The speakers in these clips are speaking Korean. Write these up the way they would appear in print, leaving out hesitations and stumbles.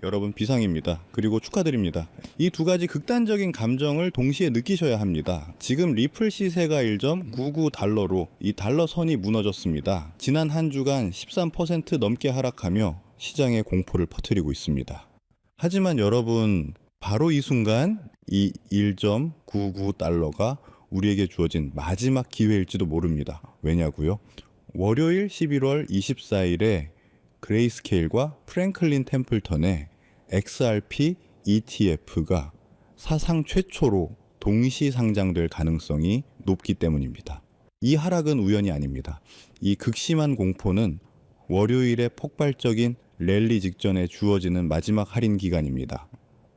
여러분 비상입니다. 그리고 축하드립니다. 이 두 가지 극단적인 감정을 동시에 느끼셔야 합니다. 지금 리플 시세가 1.99달러로 이 달러 선이 무너졌습니다. 지난 한 주간 13% 넘게 하락하며 시장에 공포를 퍼뜨리고 있습니다. 하지만 여러분, 바로 이 순간 이 1.99달러가 우리에게 주어진 마지막 기회일지도 모릅니다. 왜냐고요? 월요일 11월 24일에 그레이스케일과 프랭클린 템플턴의 XRP ETF가 사상 최초로 동시 상장될 가능성이 높기 때문입니다. 이 하락은 우연이 아닙니다. 이 극심한 공포는 월요일의 폭발적인 랠리 직전에 주어지는 마지막 할인 기간입니다.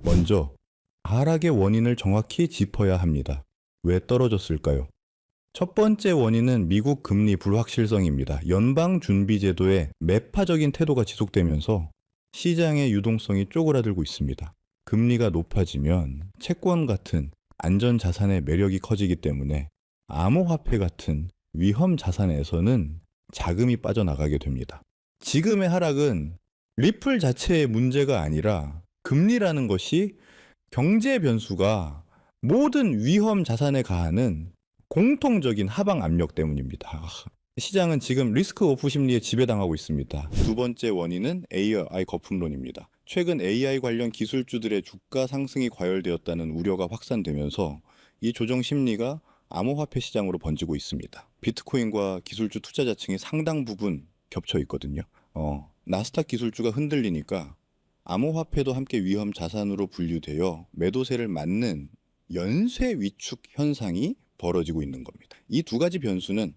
먼저 하락의 원인을 정확히 짚어야 합니다. 왜 떨어졌을까요? 첫 번째 원인은 미국 금리 불확실성입니다. 연방준비제도의 매파적인 태도가 지속되면서 시장의 유동성이 쪼그라들고 있습니다. 금리가 높아지면 채권 같은 안전자산의 매력이 커지기 때문에 암호화폐 같은 위험 자산에서는 자금이 빠져나가게 됩니다. 지금의 하락은 리플 자체의 문제가 아니라 금리라는 것이 경제 변수가 모든 위험 자산에 가하는 공통적인 하방 압력 때문입니다. 시장은 지금 리스크 오프 심리에 지배당하고 있습니다. 두 번째 원인은 AI 거품론입니다. 최근 AI 관련 기술주들의 주가 상승이 과열되었다는 우려가 확산되면서 이 조정 심리가 암호화폐 시장으로 번지고 있습니다. 비트코인과 기술주 투자자층이 상당 부분 겹쳐 있거든요. 나스닥 기술주가 흔들리니까 암호화폐도 함께 위험 자산으로 분류되어 매도세를 맞는 연쇄 위축 현상이 벌어지고 있는 겁니다. 이 두 가지 변수는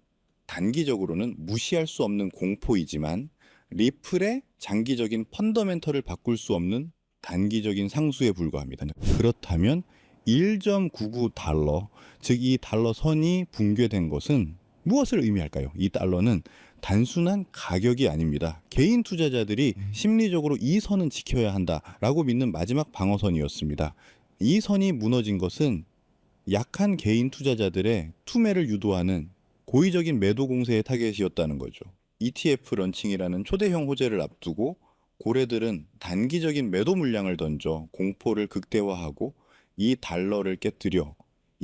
단기적으로는 무시할 수 없는 공포이지만 리플의 장기적인 펀더멘털을 바꿀 수 없는 단기적인 상수에 불과합니다. 그렇다면 1.99달러, 즉 이 달러 선이 붕괴된 것은 무엇을 의미할까요? 이 달러는 단순한 가격이 아닙니다. 개인 투자자들이 심리적으로 이 선은 지켜야 한다라고 믿는 마지막 방어선이었습니다. 이 선이 무너진 것은 약한 개인 투자자들의 투매를 유도하는 고의적인 매도 공세의 타겟이었다는 거죠. ETF 런칭이라는 초대형 호재를 앞두고 고래들은 단기적인 매도 물량을 던져 공포를 극대화하고 이 달러를 깨뜨려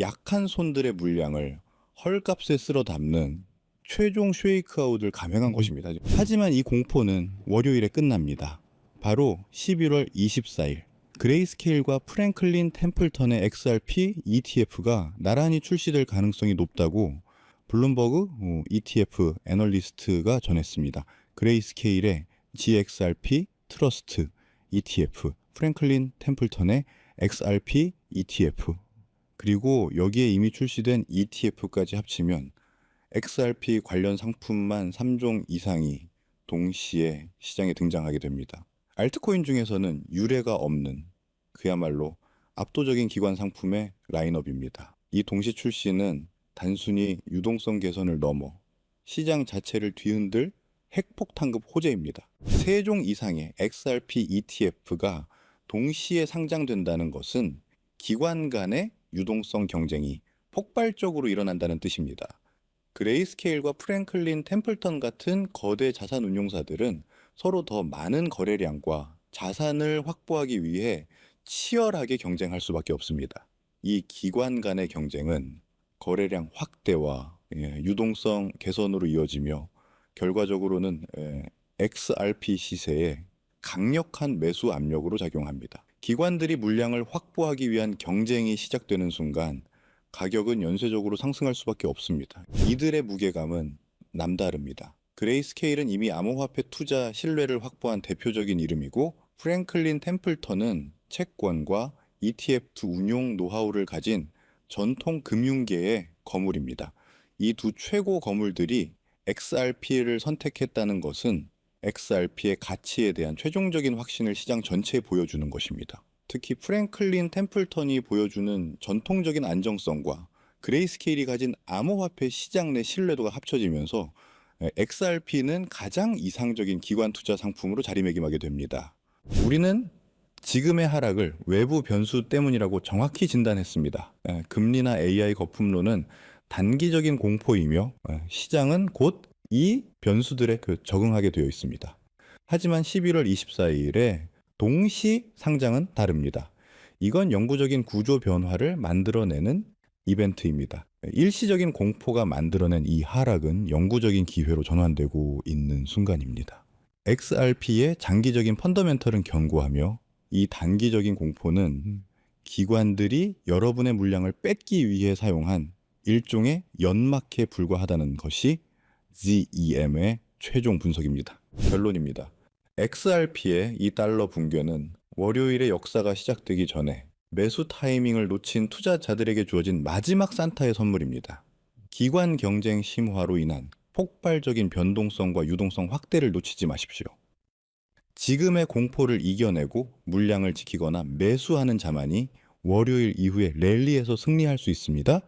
약한 손들의 물량을 헐값에 쓸어 담는 최종 쉐이크아웃을 감행한 것입니다. 하지만 이 공포는 월요일에 끝납니다. 바로 11월 24일 그레이스케일과 프랭클린 템플턴의 XRP ETF가 나란히 출시될 가능성이 높다고 블룸버그 ETF 애널리스트가 전했습니다. 그레이스케일의 GXRP 트러스트 ETF, 프랭클린 템플턴의 XRP ETF, 그리고 여기에 이미 출시된 ETF까지 합치면 XRP 관련 상품만 3종 이상이 동시에 시장에 등장하게 됩니다. 알트코인 중에서는 유례가 없는 그야말로 압도적인 기관 상품의 라인업입니다. 이 동시 출시는 단순히 유동성 개선을 넘어 시장 자체를 뒤흔들 핵폭탄급 호재입니다. 3종 이상의 XRP ETF가 동시에 상장된다는 것은 기관 간의 유동성 경쟁이 폭발적으로 일어난다는 뜻입니다. 그레이스케일과 프랭클린 템플턴 같은 거대 자산 운용사들은 서로 더 많은 거래량과 자산을 확보하기 위해 치열하게 경쟁할 수밖에 없습니다. 이 기관 간의 경쟁은 거래량 확대와 유동성 개선으로 이어지며 결과적으로는 XRP 시세에 강력한 매수 압력으로 작용합니다. 기관들이 물량을 확보하기 위한 경쟁이 시작되는 순간 가격은 연쇄적으로 상승할 수밖에 없습니다. 이들의 무게감은 남다릅니다. 그레이스케일은 이미 암호화폐 투자 신뢰를 확보한 대표적인 이름이고, 프랭클린 템플턴은 채권과 ETF 운용 노하우를 가진 전통 금융계의 거물입니다. 이 두 최고 거물들이 XRP를 선택했다는 것은 XRP의 가치에 대한 최종적인 확신을 시장 전체에 보여주는 것입니다. 특히 프랭클린 템플턴이 보여주는 전통적인 안정성과 그레이스케일이 가진 암호화폐 시장 내 신뢰도가 합쳐지면서 XRP는 가장 이상적인 기관 투자 상품으로 자리매김하게 됩니다. 우리는 지금의 하락을 외부 변수 때문이라고 정확히 진단했습니다. 금리나 AI 거품론은 단기적인 공포이며 시장은 곧 이 변수들에 적응하게 되어 있습니다. 하지만 11월 24일에 동시 상장은 다릅니다. 이건 영구적인 구조 변화를 만들어내는 이벤트입니다. 일시적인 공포가 만들어낸 이 하락은 영구적인 기회로 전환되고 있는 순간입니다. XRP의 장기적인 펀더멘털은 견고하며 이 단기적인 공포는 기관들이 여러분의 물량을 뺏기 위해 사용한 일종의 연막에 불과하다는 것이 ZEM의 최종 분석입니다. 결론입니다. XRP의 이 달러 붕괴는 월요일의 역사가 시작되기 전에 매수 타이밍을 놓친 투자자들에게 주어진 마지막 산타의 선물입니다. 기관 경쟁 심화로 인한 폭발적인 변동성과 유동성 확대를 놓치지 마십시오. 지금의 공포를 이겨내고 물량을 지키거나 매수하는 자만이 월요일 이후에 랠리에서 승리할 수 있습니다.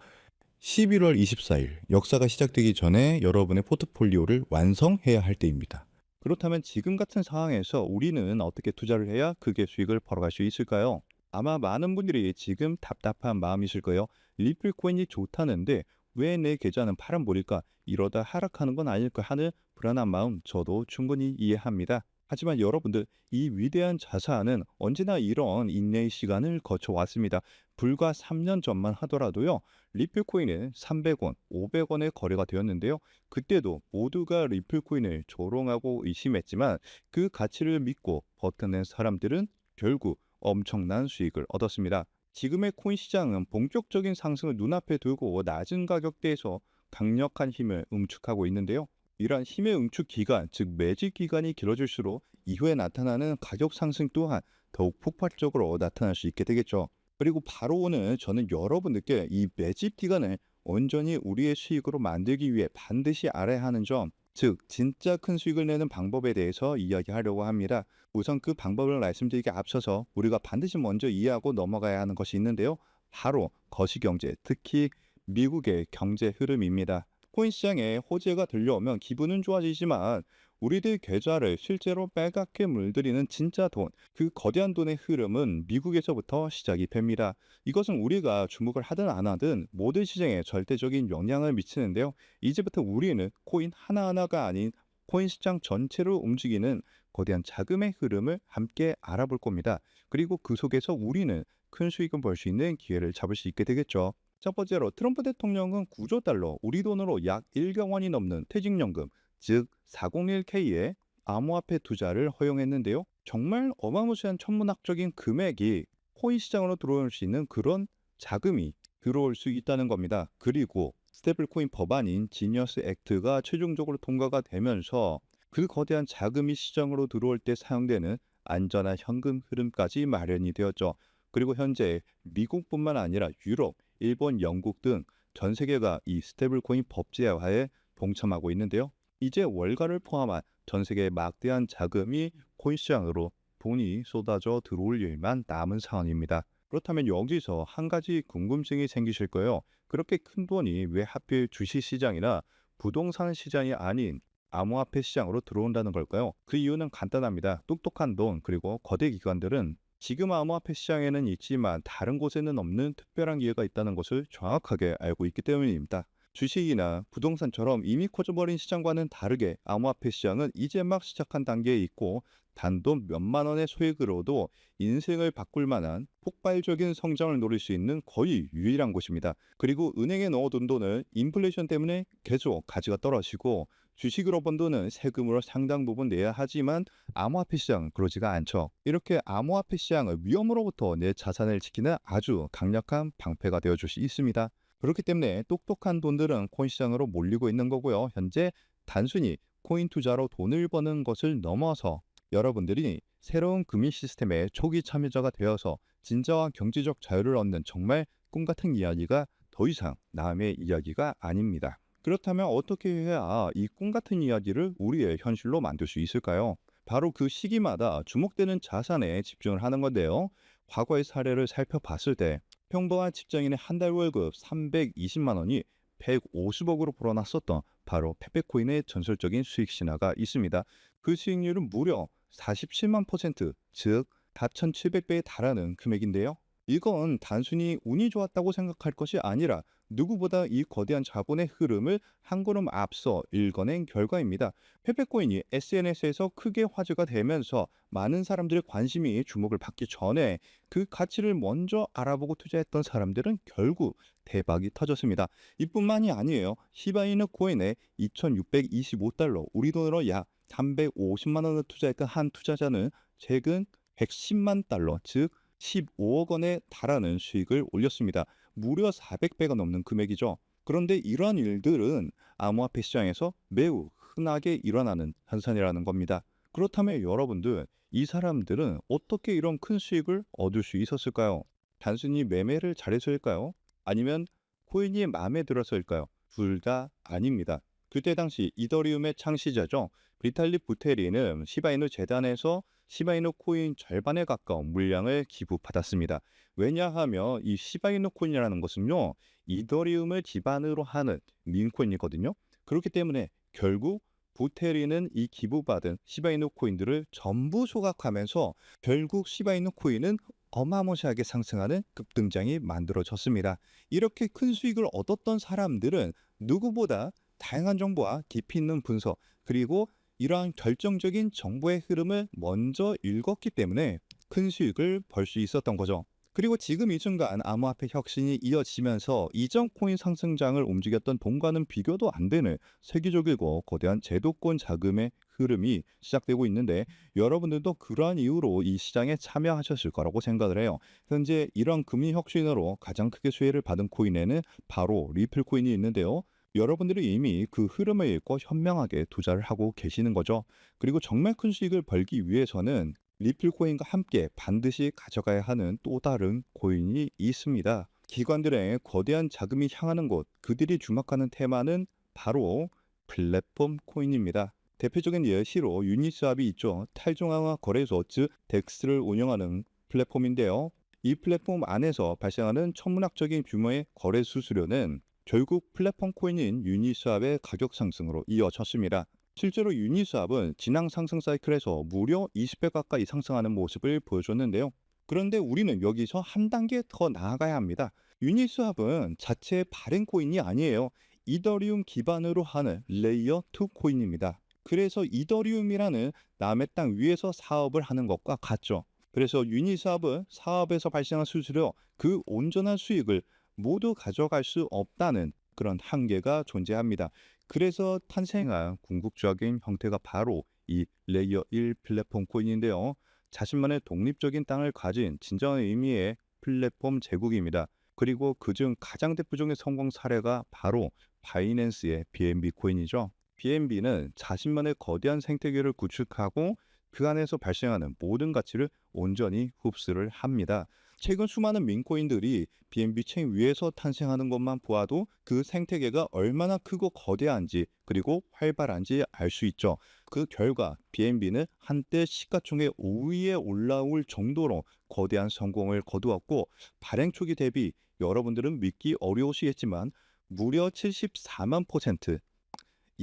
11월 24일 역사가 시작되기 전에 여러분의 포트폴리오를 완성해야 할 때입니다. 그렇다면 지금 같은 상황에서 우리는 어떻게 투자를 해야 크게 수익을 벌어갈 수 있을까요? 아마 많은 분들이 지금 답답한 마음이실 거예요. 리플 코인이 좋다는데 왜 내 계좌는 파란불일까? 이러다 하락하는 건 아닐까 하는 불안한 마음 저도 충분히 이해합니다. 하지만 여러분들, 이 위대한 자산은 언제나 이런 인내의 시간을 거쳐왔습니다. 불과 3년 전만 하더라도요. 리플 코인은 300원, 500원에 거래가 되었는데요. 그때도 모두가 리플 코인을 조롱하고 의심했지만 그 가치를 믿고 버텨낸 사람들은 결국 엄청난 수익을 얻었습니다. 지금의 코인 시장은 본격적인 상승을 눈앞에 두고 낮은 가격대에서 강력한 힘을 응축하고 있는데요. 이러한 힘의 응축 기간, 즉 매집 기간이 길어질수록 이후에 나타나는 가격 상승 또한 더욱 폭발적으로 나타날 수 있게 되겠죠. 그리고 바로 오늘 저는 여러분들께 이 매집 기간을 온전히 우리의 수익으로 만들기 위해 반드시 알아야 하는 점, 즉 진짜 큰 수익을 내는 방법에 대해서 이야기하려고 합니다. 우선 그 방법을 말씀드리기 앞서서 우리가 반드시 먼저 이해하고 넘어가야 하는 것이 있는데요. 바로 거시경제, 특히 미국의 경제 흐름입니다. 코인 시장에 호재가 들려오면 기분은 좋아지지만 우리들 계좌를 실제로 빨갛게 물들이는 진짜 돈, 그 거대한 돈의 흐름은 미국에서부터 시작이 됩니다. 이것은 우리가 주목을 하든 안 하든 모든 시장에 절대적인 영향을 미치는데요. 이제부터 우리는 코인 하나하나가 아닌 코인 시장 전체를 움직이는 거대한 자금의 흐름을 함께 알아볼 겁니다. 그리고 그 속에서 우리는 큰 수익을 벌 수 있는 기회를 잡을 수 있게 되겠죠. 첫 번째로 트럼프 대통령은 9조 달러, 우리 돈으로 약 1경 원이 넘는 퇴직연금, 즉 401k의 암호화폐 투자를 허용했는데요. 정말 어마무시한 천문학적인 금액이 코인 시장으로 들어올 수 있는 그런 자금이 들어올 수 있다는 겁니다. 그리고 스테이블 코인 법안인 지니어스 액트가 최종적으로 통과가 되면서 그 거대한 자금이 시장으로 들어올 때 사용되는 안전한 현금 흐름까지 마련이 되었죠. 그리고 현재 미국뿐만 아니라 유럽, 일본, 영국 등 전 세계가 이 스테이블 코인 법제화에 동참하고 있는데요. 이제 월가를 포함한 전 세계의 막대한 자금이 코인 시장으로 돈이 쏟아져 들어올 일만 남은 상황입니다. 그렇다면 여기서 한 가지 궁금증이 생기실 거예요. 그렇게 큰 돈이 왜 하필 주식 시장이나 부동산 시장이 아닌 암호화폐 시장으로 들어온다는 걸까요? 그 이유는 간단합니다. 똑똑한 돈 그리고 거대 기관들은 지금 암호화폐 시장에는 있지만 다른 곳에는 없는 특별한 기회가 있다는 것을 정확하게 알고 있기 때문입니다. 주식이나 부동산처럼 이미 커져버린 시장과는 다르게 암호화폐 시장은 이제 막 시작한 단계에 있고 단돈 몇만 원의 소액으로도 인생을 바꿀 만한 폭발적인 성장을 노릴 수 있는 거의 유일한 곳입니다. 그리고 은행에 넣어둔 돈을 인플레이션 때문에 계속 가치가 떨어지고 주식으로 번 돈은 세금으로 상당 부분 내야 하지만 암호화폐 시장은 그러지가 않죠. 이렇게 암호화폐 시장을 위험으로부터 내 자산을 지키는 아주 강력한 방패가 되어줄 수 있습니다. 그렇기 때문에 똑똑한 돈들은 코인 시장으로 몰리고 있는 거고요. 현재 단순히 코인 투자로 돈을 버는 것을 넘어서 여러분들이 새로운 금융 시스템의 초기 참여자가 되어서 진정한 경제적 자유를 얻는 정말 꿈같은 이야기가 더 이상 남의 이야기가 아닙니다. 그렇다면 어떻게 해야 이 꿈같은 이야기를 우리의 현실로 만들 수 있을까요? 바로 그 시기마다 주목되는 자산에 집중을 하는 건데요. 과거의 사례를 살펴봤을 때 평범한 직장인의 한 달 월급 320만 원이 150억으로 불어났었던 바로 페페코인의 전설적인 수익 신화가 있습니다. 그 수익률은 무려 47만 %, 즉 4,700배에 달하는 금액인데요. 이건 단순히 운이 좋았다고 생각할 것이 아니라 누구보다 이 거대한 자본의 흐름을 한 걸음 앞서 읽어낸 결과입니다. 페페코인이 SNS에서 크게 화제가 되면서 많은 사람들의 관심이 주목을 받기 전에 그 가치를 먼저 알아보고 투자했던 사람들은 결국 대박이 터졌습니다. 이뿐만이 아니에요. 시바이누 코인에 2,625달러, 우리 돈으로 약 350만 원을 투자했던 한 투자자는 최근 110만 달러, 즉 15억 원에 달하는 수익을 올렸습니다. 무려 400배가 넘는 금액이죠. 그런데 이러한 일들은 암호화폐 시장에서 매우 흔하게 일어나는 현상이라는 겁니다. 그렇다면 여러분들, 이 사람들은 어떻게 이런 큰 수익을 얻을 수 있었을까요? 단순히 매매를 잘해서일까요? 아니면 코인이 마음에 들어서일까요? 둘 다 아닙니다. 그때 당시 이더리움의 창시자죠. 비탈리 부테린은 시바이누 재단에서 시바이누 코인 절반에 가까운 물량을 기부받았습니다. 왜냐하면 이 시바이누 코인이라는 것은요, 이더리움을 기반으로 하는 민코인이거든요. 그렇기 때문에 결국 부테린은 이 기부받은 시바이누 코인들을 전부 소각하면서 결국 시바이누 코인은 어마무시하게 상승하는 급등장이 만들어졌습니다. 이렇게 큰 수익을 얻었던 사람들은 누구보다 다양한 정보와 깊이 있는 분석, 그리고 이러한 결정적인 정보의 흐름을 먼저 읽었기 때문에 큰 수익을 벌 수 있었던 거죠. 그리고 지금 이 순간 암호화폐 혁신이 이어지면서 이전 코인 상승장을 움직였던 돈과는 비교도 안 되는 세계적이고 거대한 제도권 자금의 흐름이 시작되고 있는데, 여러분들도 그러한 이유로 이 시장에 참여하셨을 거라고 생각을 해요. 현재 이런 금리 혁신으로 가장 크게 수혜를 받은 코인에는 바로 리플 코인이 있는데요. 여러분들이 이미 그 흐름을 읽고 현명하게 투자를 하고 계시는 거죠. 그리고 정말 큰 수익을 벌기 위해서는 리플 코인과 함께 반드시 가져가야 하는 또 다른 코인이 있습니다. 기관들의 거대한 자금이 향하는 곳, 그들이 주목하는 테마는 바로 플랫폼 코인입니다. 대표적인 예시로 유니스왑이 있죠. 탈중앙화 거래소, 즉 덱스를 운영하는 플랫폼인데요. 이 플랫폼 안에서 발생하는 천문학적인 규모의 거래 수수료는 결국 플랫폼 코인인 유니스왑의 가격 상승으로 이어졌습니다. 실제로 유니스왑은 지난 상승 사이클에서 무려 20배 가까이 상승하는 모습을 보여줬는데요. 그런데 우리는 여기서 한 단계 더 나아가야 합니다. 유니스왑은 자체 발행 코인이 아니에요. 이더리움 기반으로 하는 레이어 2 코인입니다. 그래서 이더리움이라는 남의 땅 위에서 사업을 하는 것과 같죠. 그래서 유니스왑은 사업에서 발생한 수수료, 그 온전한 수익을 모두 가져갈 수 없다는 그런 한계가 존재합니다. 그래서 탄생한 궁극적인 형태가 바로 이 레이어 1 플랫폼 코인인데요. 자신만의 독립적인 땅을 가진 진정한 의미의 플랫폼 제국입니다. 그리고 그중 가장 대표적인 성공 사례가 바로 바이낸스의 BNB 코인이죠. BNB는 자신만의 거대한 생태계를 구축하고 그 안에서 발생하는 모든 가치를 온전히 흡수를 합니다. 최근 수많은 민코인들이 BNB 체인 위에서 탄생하는 것만 보아도 그 생태계가 얼마나 크고 거대한지, 그리고 활발한지 알 수 있죠. 그 결과 BNB는 한때 시가총액 5위에 올라올 정도로 거대한 성공을 거두었고, 발행 초기 대비 여러분들은 믿기 어려우시겠지만 무려 74만 %,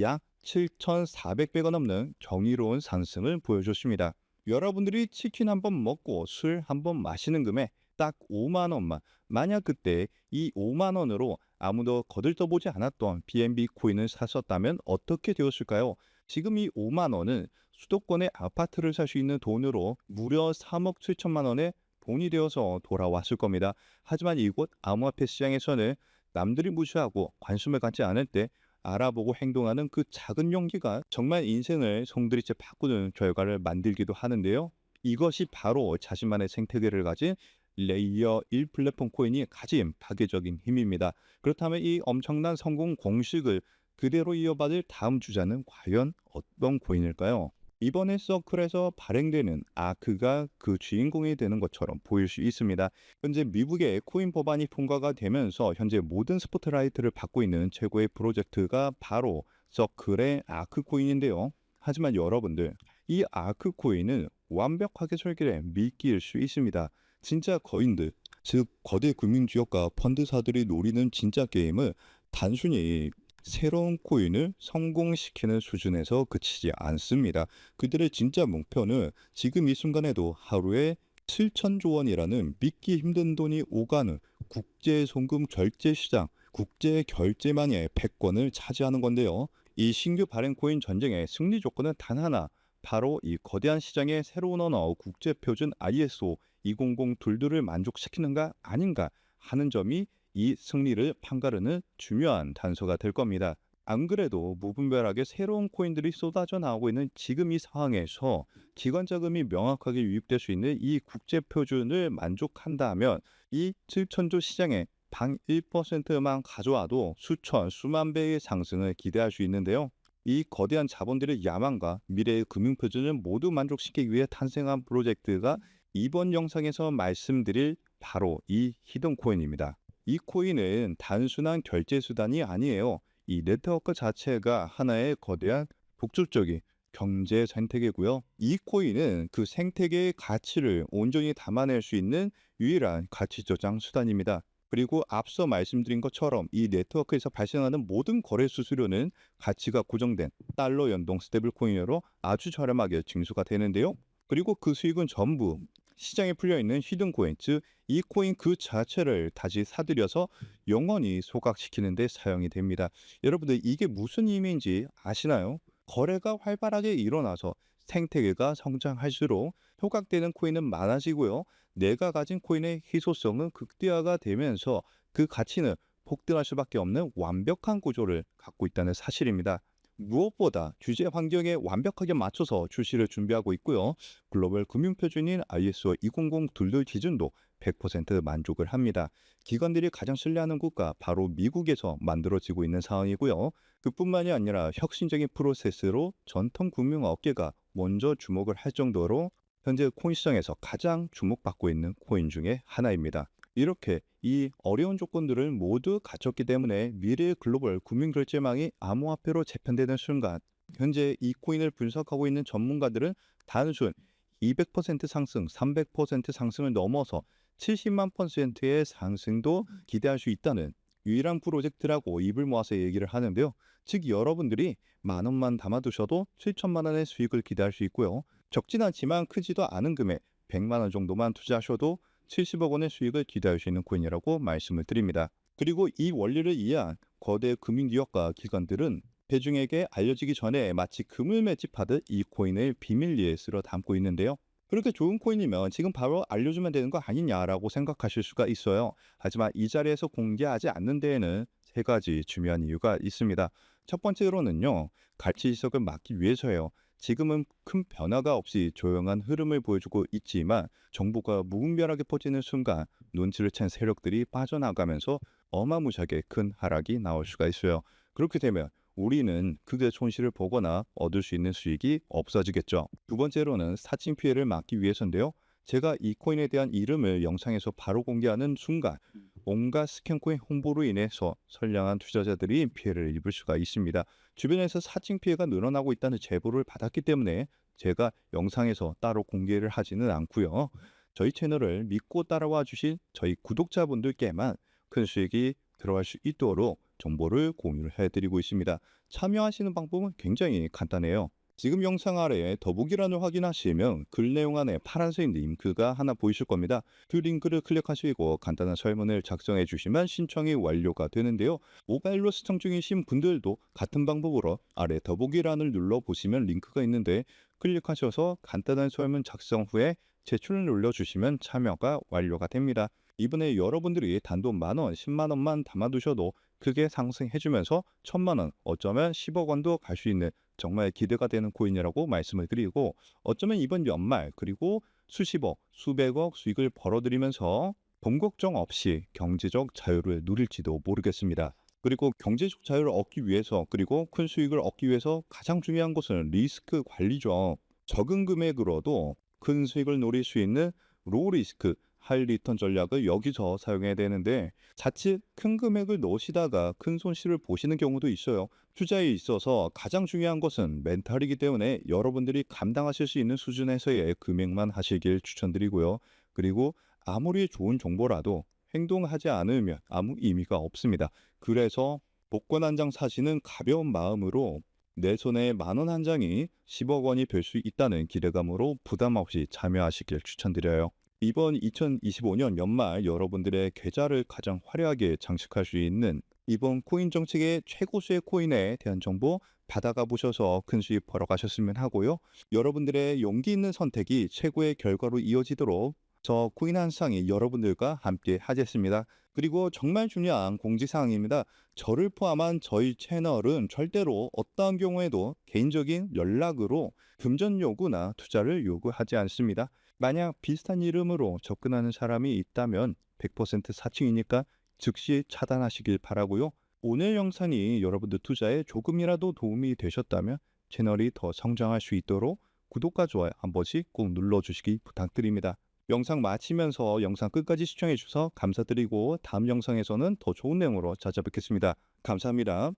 약 7,400배가 넘는 경이로운 상승을 보여줬습니다. 여러분들이 치킨 한 번 먹고 술 한 번 마시는 금에 딱 5만 원만, 만약 그때 이 5만 원으로 아무도 거들떠보지 않았던 BNB 코인을 샀었다면 어떻게 되었을까요? 지금 이 5만 원은 수도권의 아파트를 살 수 있는 돈으로 무려 3억 7천만 원의 돈이 되어서 돌아왔을 겁니다. 하지만 이곳 암호화폐 시장에서는 남들이 무시하고 관심을 갖지 않을 때 알아보고 행동하는 그 작은 용기가 정말 인생을 송두리째 바꾸는 결과를 만들기도 하는데요. 이것이 바로 자신만의 생태계를 가진 레이어 1 플랫폼 코인이 가진 파괴적인 힘입니다. 그렇다면 이 엄청난 성공 공식을 그대로 이어받을 다음 주자는 과연 어떤 코인일까요? 이번에 서클에서 발행되는 아크가 그 주인공이 되는 것처럼 보일 수 있습니다. 현재 미국의 코인 법안이 통과가 되면서 현재 모든 스포트라이트를 받고 있는 최고의 프로젝트가 바로 서클의 아크 코인인데요. 하지만 여러분들, 이 아크 코인은 완벽하게 설계된 미끼일 수 있습니다. 진짜 거인들, 즉 거대 금융지역과 펀드사들이 노리는 진짜 게임을 단순히 새로운 코인을 성공시키는 수준에서 그치지 않습니다. 그들의 진짜 목표는 지금 이 순간에도 하루에 7천조 원이라는 믿기 힘든 돈이 오가는 국제 송금 결제 시장, 국제 결제망의 패권을 차지하는 건데요. 이 신규 발행 코인 전쟁의 승리 조건은 단 하나, 바로 이 거대한 시장의 새로운 언어 국제 표준 ISO 20022를 만족시키는가 아닌가 하는 점이 이 승리를 판가르는 중요한 단서가 될 겁니다. 안 그래도 무분별하게 새로운 코인들이 쏟아져 나오고 있는 지금 이 상황에서 기관 자금이 명확하게 유입될 수 있는 이 국제 표준을 만족한다면 이 7천조 시장에 방 1%만 가져와도 수천, 수만 배의 상승을 기대할 수 있는데요. 이 거대한 자본들의 야망과 미래의 금융 표준을 모두 만족시키기 위해 탄생한 프로젝트가 이번 영상에서 말씀드릴 바로 이 히든 코인입니다. 이 코인은 단순한 결제 수단이 아니에요. 이 네트워크 자체가 하나의 거대한 복잡적인 경제 생태계고요. 이 코인은 그 생태계의 가치를 온전히 담아낼 수 있는 유일한 가치 저장 수단입니다. 그리고 앞서 말씀드린 것처럼 이 네트워크에서 발생하는 모든 거래 수수료는 가치가 고정된 달러 연동 스테이블 코인으로 아주 저렴하게 징수가 되는데요. 그리고 그 수익은 전부 시장에 풀려 있는 히든 코인, 즉 이 코인 그 자체를 다시 사들여서 영원히 소각시키는 데 사용이 됩니다. 여러분들 이게 무슨 의미인지 아시나요? 거래가 활발하게 일어나서 생태계가 성장할수록 소각되는 코인은 많아지고요. 내가 가진 코인의 희소성은 극대화가 되면서 그 가치는 폭등할 수밖에 없는 완벽한 구조를 갖고 있다는 사실입니다. 무엇보다 규제 환경에 완벽하게 맞춰서 출시를 준비하고 있고요. 글로벌 금융 표준인 ISO 20022 기준도 100% 만족을 합니다. 기관들이 가장 신뢰하는 국가 바로 미국에서 만들어지고 있는 상황이고요. 그뿐만이 아니라 혁신적인 프로세스로 전통 금융 업계가 먼저 주목을 할 정도로 현재 코인 시장에서 가장 주목받고 있는 코인 중에 하나입니다. 이렇게 이 어려운 조건들을 모두 갖췄기 때문에 미래의 글로벌 금융결제망이 암호화폐로 재편되는 순간 현재 이 코인을 분석하고 있는 전문가들은 단순 200% 상승, 300% 상승을 넘어서 70만 %의 상승도 기대할 수 있다는 유일한 프로젝트라고 입을 모아서 얘기를 하는데요. 즉 여러분들이 만 원만 담아두셔도 7천만 원의 수익을 기대할 수 있고요. 적진 않지만 크지도 않은 금액 100만 원 정도만 투자하셔도 70억 원의 수익을 기대할 수 있는 코인이라고 말씀을 드립니다. 그리고 이 원리를 이해한 거대 금융기업과 기관들은 대중에게 알려지기 전에 마치 금을 매집하듯 이 코인을 비밀리에 쓸어 담고 있는데요. 그렇게 좋은 코인이면 지금 바로 알려주면 되는 거 아니냐라고 생각하실 수가 있어요. 하지만 이 자리에서 공개하지 않는 데에는 세 가지 중요한 이유가 있습니다. 첫 번째로는요, 가치 지석을 막기 위해서예요. 지금은 큰 변화가 없이 조용한 흐름을 보여주고 있지만 정보가 무분별하게 퍼지는 순간 눈치를 챈 세력들이 빠져나가면서 어마무시하게 큰 하락이 나올 수가 있어요. 그렇게 되면 우리는 크게 손실을 보거나 얻을 수 있는 수익이 없어지겠죠. 두 번째로는 사칭 피해를 막기 위해서인데요. 제가 이 코인에 대한 이름을 영상에서 바로 공개하는 순간 온갖 스캔코인 홍보로 인해서 선량한 투자자들이 피해를 입을 수가 있습니다. 주변에서 사칭 피해가 늘어나고 있다는 제보를 받았기 때문에 제가 영상에서 따로 공개를 하지는 않고요. 저희 채널을 믿고 따라와 주신 저희 구독자분들께만 큰 수익이 들어갈 수 있도록 정보를 공유를 해드리고 있습니다. 참여하시는 방법은 굉장히 간단해요. 지금 영상 아래에 더보기란을 확인하시면 글 내용 안에 파란색 링크가 하나 보이실 겁니다. 그 링크를 클릭하시고 간단한 설문을 작성해 주시면 신청이 완료가 되는데요. 모바일로 시청 중이신 분들도 같은 방법으로 아래 더보기란을 눌러보시면 링크가 있는데 클릭하셔서 간단한 설문 작성 후에 제출을 눌러주시면 참여가 완료가 됩니다. 이번에 여러분들이 단돈 만원, 10만 원만 담아두셔도 크게 상승해주면서 1,000만 원, 어쩌면 10억 원도 갈 수 있는 정말 기대가 되는 코인이라고 말씀을 드리고 어쩌면 이번 연말 그리고 수십억, 수백억 수익을 벌어들이면서 돈 걱정 없이 경제적 자유를 누릴지도 모르겠습니다. 그리고 경제적 자유를 얻기 위해서 그리고 큰 수익을 얻기 위해서 가장 중요한 것은 리스크 관리죠. 적은 금액으로도 큰 수익을 노릴 수 있는 로우 리스크 하이 리턴 전략을 여기서 사용해야 되는데 자칫 큰 금액을 넣으시다가 큰 손실을 보시는 경우도 있어요. 투자에 있어서 가장 중요한 것은 멘탈이기 때문에 여러분들이 감당하실 수 있는 수준에서의 금액만 하시길 추천드리고요. 그리고 아무리 좋은 정보라도 행동하지 않으면 아무 의미가 없습니다. 그래서 복권 한 장 사시는 가벼운 마음으로 내 손에 만 원 한 장이 10억 원이 될 수 있다는 기대감으로 부담 없이 참여하시길 추천드려요. 이번 2025년 연말 여러분들의 계좌를 가장 화려하게 장식할 수 있는 이번 코인 정책의 최고수의 코인에 대한 정보 받아가 보셔서 큰 수익 벌어가셨으면 하고요. 여러분들의 용기 있는 선택이 최고의 결과로 이어지도록 저 코인 한 쌍이 여러분들과 함께 하겠습니다. 그리고 정말 중요한 공지사항입니다. 저를 포함한 저희 채널은 절대로 어떠한 경우에도 개인적인 연락으로 금전 요구나 투자를 요구하지 않습니다. 만약 비슷한 이름으로 접근하는 사람이 있다면 100% 사칭이니까 즉시 차단하시길 바라고요. 오늘 영상이 여러분들 투자에 조금이라도 도움이 되셨다면 채널이 더 성장할 수 있도록 구독과 좋아요 한 번씩 꼭 눌러주시기 부탁드립니다. 영상 마치면서 영상 끝까지 시청해 주셔서 감사드리고 다음 영상에서는 더 좋은 내용으로 찾아뵙겠습니다. 감사합니다.